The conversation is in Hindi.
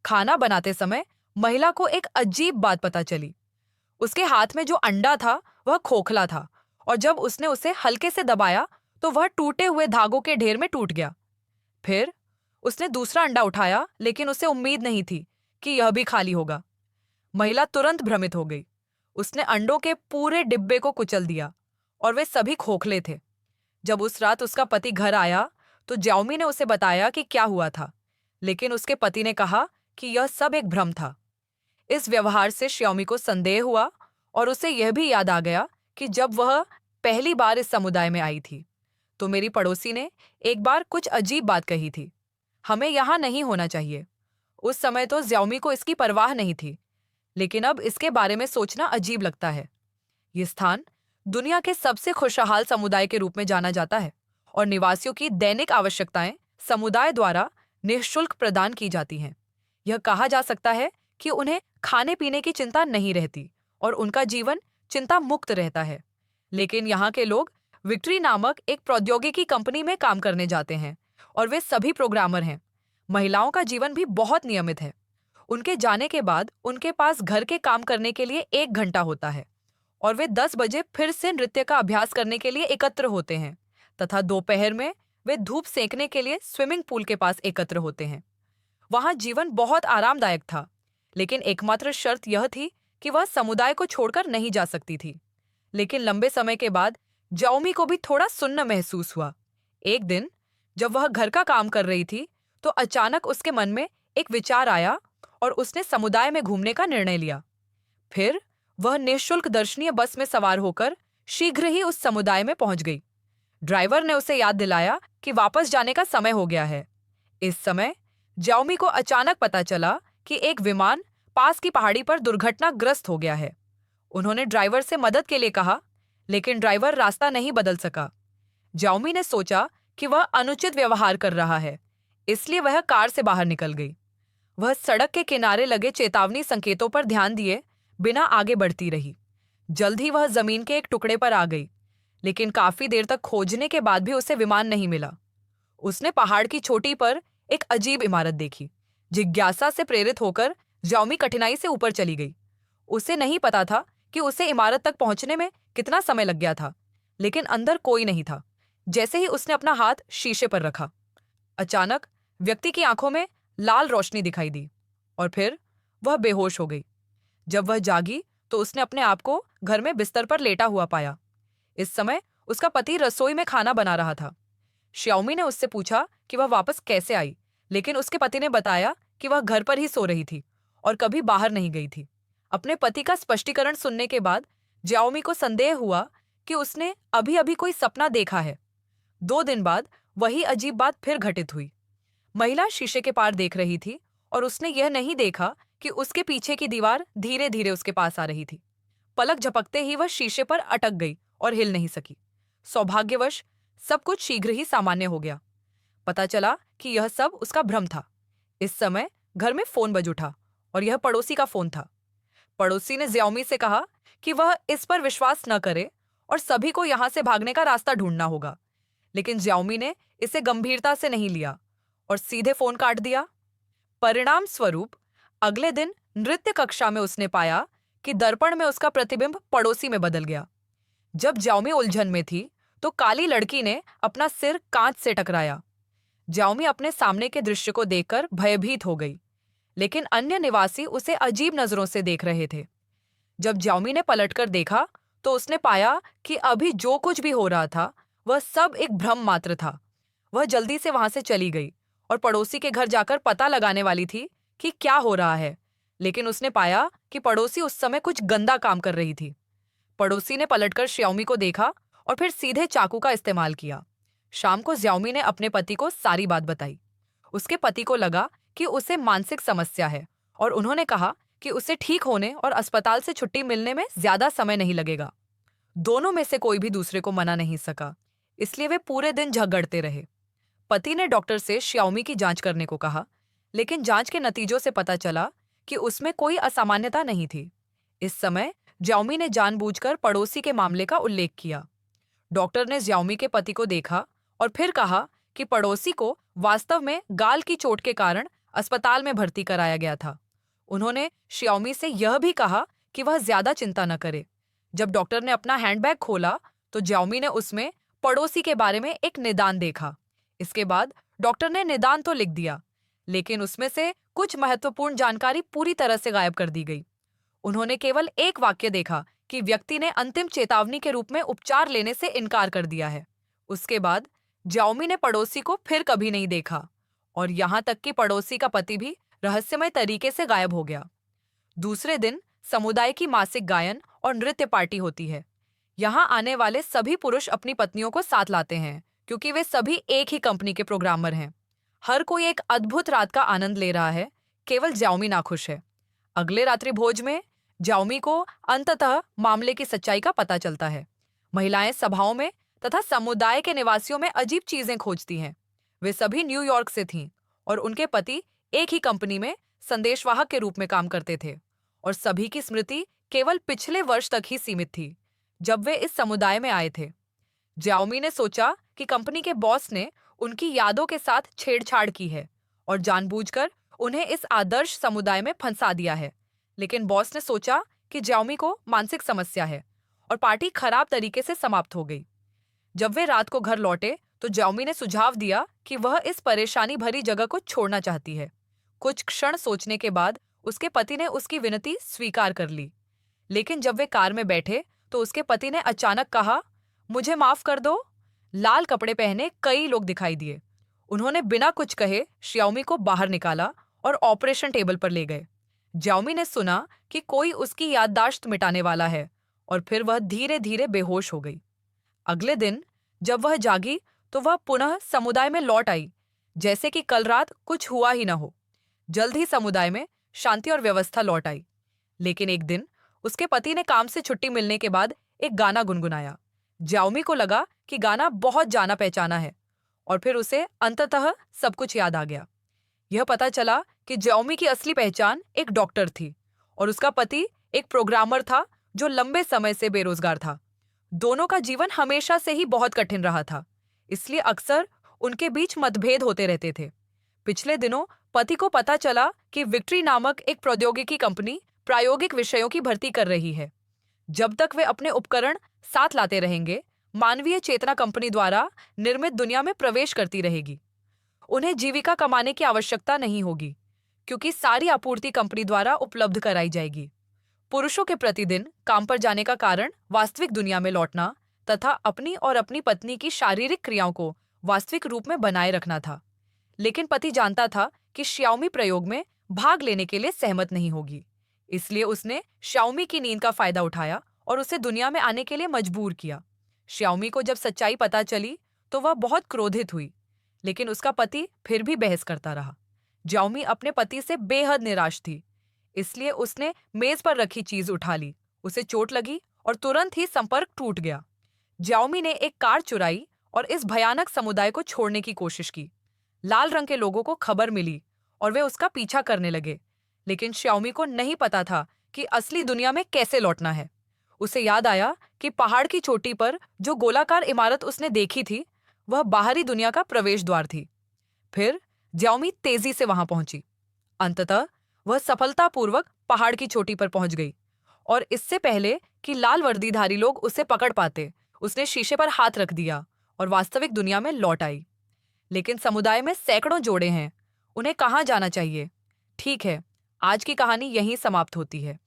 खाना बनाते समय महिला को एक अजीब बात पता चली। उसके हाथ में जो अंडा था वह खोखला था, और जब उसने उसे हल्के से दबाया तो वह टूटे हुए धागों के ढेर में टूट गया। फिर उसने दूसरा अंडा उठाया, लेकिन उसे उम्मीद नहीं थी कि यह भी खाली होगा। महिला तुरंत भ्रमित हो गई। उसने अंडों के पूरे डिब्बे को कुचल दिया, और वे सभी खोखले थे। जब उस रात उसका पति घर आया तो जाओमी ने उसे बताया कि क्या हुआ था, लेकिन उसके पति ने कहा कि यह सब एक भ्रम था। इस व्यवहार से श्याओमी को संदेह हुआ, और उसे यह भी याद आ गया कि जब वह पहली बार इस समुदाय में आई थी तो मेरी पड़ोसी ने एक बार कुछ अजीब बात कही थी, हमें यहाँ नहीं होना चाहिए। उस समय तो ज्याओमी को इसकी परवाह नहीं थी, लेकिन अब इसके बारे में सोचना अजीब लगता है। ये स्थान दुनिया के सबसे खुशहाल समुदाय के रूप में जाना जाता है, और निवासियों की दैनिक आवश्यकताएं समुदाय द्वारा निःशुल्क प्रदान की जाती हैं। यह कहा जा सकता है कि उन्हें खाने पीने की चिंता नहीं रहती और उनका जीवन चिंता मुक्त रहता है। लेकिन यहाँ के लोग विक्ट्री नामक एक प्रौद्योगिकी कंपनी में काम करने जाते हैं, और वे सभी प्रोग्रामर हैं। महिलाओं का जीवन भी बहुत नियमित है। उनके जाने के बाद उनके पास घर के काम करने के लिए 1 घंटा होता है, और वे 10 बजे फिर से नृत्य का अभ्यास करने के लिए एकत्र होते हैं, तथा दोपहर में वे धूप सेंकने के लिए स्विमिंग पूल के पास एकत्र होते हैं। वहां जीवन बहुत आरामदायक था, लेकिन एकमात्र शर्त यह थी कि वह समुदाय को छोड़कर नहीं जा सकती थी। लेकिन लंबे समय के बाद जाओमी को भी थोड़ा सुन्न महसूस हुआ। एक दिन जब वह घर का काम कर रही थी तो अचानक उसके मन में एक विचार आया, और उसने समुदाय में घूमने का निर्णय लिया। फिर वह निःशुल्क दर्शनीय बस में सवार होकर शीघ्र ही उस समुदाय में पहुंच गई। ड्राइवर ने उसे याद दिलाया कि वापस जाने का समय हो गया है। इस समय जाओमी को अचानक पता चला कि एक विमान पास की पहाड़ी पर दुर्घटनाग्रस्त हो गया है। उन्होंने ड्राइवर से मदद के लिए कहा, लेकिन ड्राइवर रास्ता नहीं बदल सका। जाओमी ने सोचा कि वह अनुचित व्यवहार कर रहा है, इसलिए वह कार से बाहर निकल गई। वह सड़क के किनारे लगे चेतावनी संकेतों पर ध्यान दिए बिना आगे बढ़ती रही। जल्द ही वह जमीन के एक टुकड़े पर आ गई, लेकिन काफी देर तक खोजने के बाद भी उसे विमान नहीं मिला। उसने पहाड़ की चोटी पर एक अजीब इमारत देखी। जिज्ञासा से प्रेरित होकर जाओमी कठिनाई से ऊपर चली गई। उसे नहीं पता था कि उसे इमारत तक पहुंचने में कितना समय लग गया था, लेकिन अंदर कोई नहीं था। जैसे ही उसने अपना हाथ शीशे पर रखा, अचानक व्यक्ति की आंखों में लाल रोशनी दिखाई दी, और फिर वह बेहोश हो गई। जब वह जागी तो उसने अपने आप को घर में बिस्तर पर लेटा हुआ पाया। इस समय उसका पति रसोई में खाना बना रहा था। श्याओमी ने उससे पूछा कि वह वापस कैसे आई, लेकिन उसके पति ने बताया कि वह घर पर ही सो रही थी और कभी बाहर नहीं गई थी। अपने पति का स्पष्टीकरण सुनने के बाद जाओमी को संदेह हुआ कि उसने अभी अभी कोई सपना देखा है। 2 दिन बाद वही अजीब बात फिर घटित हुई। महिला शीशे के पार देख रही थी, और उसने यह नहीं देखा कि उसके पीछे की दीवार धीरे धीरे उसके पास आ रही थी। पलक झपकते ही वह शीशे पर अटक गई और हिल नहीं सकी। सौभाग्यवश सब कुछ शीघ्र ही सामान्य हो गया। पता चला कि यह सब उसका भ्रम था। इस समय घर में फोन बज उठा, और यह पड़ोसी का फोन था। पड़ोसी ने ज्याओमी से कहा कि वह इस पर विश्वास न करे और सभी को यहां से भागने का रास्ता ढूंढना होगा। लेकिन ज्याओमी ने इसे गंभीरता से नहीं लिया और सीधे फोन काट दिया। परिणाम स्वरूप अगले दिन नृत्य कक्षा में उसने पाया कि दर्पण में उसका प्रतिबिंब पड़ोसी में बदल गया। जब जाओमी उलझन में थी तो काली लड़की ने अपना सिर कांच से टकराया। जाओमी अपने सामने के दृश्य को देखकर भयभीत हो गई, लेकिन अन्य निवासी उसे अजीब नजरों से देख रहे थे। जब जाओमी ने पलटकर देखा तो उसने पाया कि अभी जो कुछ भी हो रहा था वह सब एक भ्रम मात्र था। वह जल्दी से वहां से चली गई और पड़ोसी के घर जाकर पता लगाने वाली थी कि क्या हो रहा है, लेकिन उसने पाया कि पड़ोसी उस समय कुछ गंदा काम कर रही थी। पड़ोसी ने पलटकर श्याओमी को देखा और फिर सीधे चाकू का इस्तेमाल किया। शाम को ज्याओमी ने अपने पति को सारी बात बताई। उसके पति को लगा कि उसे मानसिक समस्या है, और उन्होंने कहा कि उसे ठीक होने और अस्पताल से छुट्टी मिलने में ज्यादा समय नहीं लगेगा। दोनों में से कोई भी दूसरे को मना नहीं सका, इसलिए वे पूरे दिन झगड़ते रहे। पति ने डॉक्टर से श्याओमी की जांच करने को कहा, लेकिन जांच के नतीजों से पता चला कि उसमें कोई असामान्यता नहीं थी। इस समय ज्याओमी ने जानबूझकर पड़ोसी के मामले का उल्लेख किया। डॉक्टर ने ज्याओमी के पति को देखा और फिर कहा कि पड़ोसी को वास्तव में गाल की चोट के कारण अस्पताल में भर्ती कराया गया था। उन्होंने श्याओमी से यह भी कहा कि वह ज्यादा चिंता न करे। जब डॉक्टर ने अपना हैंडबैग खोला तो ज्याओमी ने उसमें पड़ोसी के बारे में एक निदान देखा। इसके बाद डॉक्टर ने निदान तो लिख दिया, लेकिन उसमें से कुछ महत्वपूर्ण जानकारी पूरी तरह से गायब कर दी गई। उन्होंने केवल एक वाक्य देखा कि व्यक्ति ने अंतिम चेतावनी के रूप में उपचार लेने से इनकार कर दिया है। उसके बाद ज्याओमी ने पड़ोसी को फिर कभी नहीं देखा, और यहां तक कि पड़ोसी का पति भी रहस्यमय तरीके से गायब हो गया। दूसरे दिन समुदाय की मासिक गायन और नृत्य पार्टी होती है। यहाँ आने वाले सभी पुरुष अपनी पत्नियों को साथ लाते हैं, क्योंकि वे सभी एक ही कंपनी के प्रोग्रामर हैं। हर कोई एक अद्भुत रात का आनंद ले रहा है, केवल ज्याओमी नाखुश है। अगले रात्रि भोज में ज्याओमी को अंततः मामले की सच्चाई का पता चलता है। महिलाएं सभाओं में तथा समुदाय के निवासियों में अजीब चीजें खोजती हैं। वे सभी न्यूयॉर्क से थीं और उनके पति एक ही कंपनी में संदेशवाहक के रूप में काम करते थे, और सभी की स्मृति केवल पिछले वर्ष तक ही सीमित थी, जब वे इस समुदाय में आए थे। ज्याओमी ने सोचा कि कंपनी के बॉस ने उनकी यादों के साथ छेड़छाड़ की है और जानबूझकर उन्हें इस आदर्श समुदाय में फंसा दिया है। लेकिन बॉस ने सोचा कि ज्याओमी को मानसिक समस्या है, और पार्टी खराब तरीके से समाप्त हो गई। जब वे रात को घर लौटे तो ज्याओमी ने सुझाव दिया कि वह इस परेशानी भरी जगह को छोड़ना चाहती है। कुछ क्षण सोचने के बाद उसके पति ने उसकी विनती स्वीकार कर ली। लेकिन जब वे कार में बैठे तो उसके पति ने अचानक कहा, मुझे माफ कर दो। लाल कपड़े पहने कई लोग दिखाई दिए। उन्होंने बिना कुछ कहे श्याओमी को बाहर निकाला और ऑपरेशन टेबल पर ले गए। ज्याओमी ने सुना कि कोई उसकी याददाश्त मिटाने वाला है, और फिर वह धीरे धीरे बेहोश हो गई। अगले दिन जब वह जागी तो वह पुनः समुदाय में लौट आई, जैसे कि कल रात कुछ हुआ ही न हो। जल्द ही समुदाय में शांति और व्यवस्था लौट आई। लेकिन एक दिन उसके पति ने काम से छुट्टी मिलने के बाद एक गाना गुनगुनाया। ज्याओमी को लगा कि गाना बहुत जाना पहचाना है, और फिर उसे अंततः सब कुछ याद आ गया। यह पता चला कि ज्याओमी की असली पहचान एक डॉक्टर थी, और उसका पति एक प्रोग्रामर था जो लंबे समय से बेरोजगार था। दोनों का जीवन हमेशा से ही बहुत कठिन रहा था, इसलिए अक्सर उनके बीच मतभेद होते रहते थे। पिछले दिनों पति को पता चला कि विक्ट्री नामक एक प्रौद्योगिकी कंपनी प्रायोगिक विषयों की भर्ती कर रही है। जब तक वे अपने उपकरण साथ लाते रहेंगे, मानवीय चेतना कंपनी द्वारा निर्मित दुनिया में प्रवेश करती रहेगी। उन्हें जीविका कमाने की आवश्यकता नहीं होगी, क्योंकि सारी आपूर्ति कंपनी द्वारा उपलब्ध कराई जाएगी। पुरुषों के प्रतिदिन काम पर जाने का कारण वास्तविक दुनिया में लौटना तथा अपनी और अपनी पत्नी की शारीरिक क्रियाओं को वास्तविक रूप में बनाए रखना था। लेकिन पति जानता था कि श्याओमी प्रयोग में भाग लेने के लिए सहमत नहीं होगी, इसलिए उसने श्याओमी की नींद का फायदा उठाया और उसे दुनिया में आने के लिए मजबूर किया। श्याओमी को जब सच्चाई पता चली तो वह बहुत क्रोधित हुई, लेकिन उसका पति फिर भी बहस करता रहा। ज्याओमी अपने पति से बेहद निराश थी, इसलिए उसने मेज पर रखी चीज उठा ली। उसे चोट लगी और तुरंत ही संपर्क टूट गया। ज्याओमी ने एक कार चुराई और इस भयानक समुदाय को छोड़ने की कोशिश की। लाल रंग के लोगों को खबर मिली और वे उसका पीछा करने लगे, लेकिन श्याओमी को नहीं पता था कि असली दुनिया में कैसे लौटना है। उसे याद आया कि पहाड़ की चोटी पर जो गोलाकार इमारत उसने देखी थी, वह बाहरी दुनिया का प्रवेश द्वार थी। फिर ज्याओमी तेजी से वहां पहुंची। अंततः वह सफलतापूर्वक पहाड़ की चोटी पर पहुंच गई, और इससे पहले कि लाल वर्दीधारी लोग उसे पकड़ पाते, उसने शीशे पर हाथ रख दिया और वास्तविक दुनिया में लौट आई। लेकिन समुदाय में सैकड़ों जोड़े हैं, उन्हें कहाँ जाना चाहिए? ठीक है, आज की कहानी यहीं समाप्त होती है।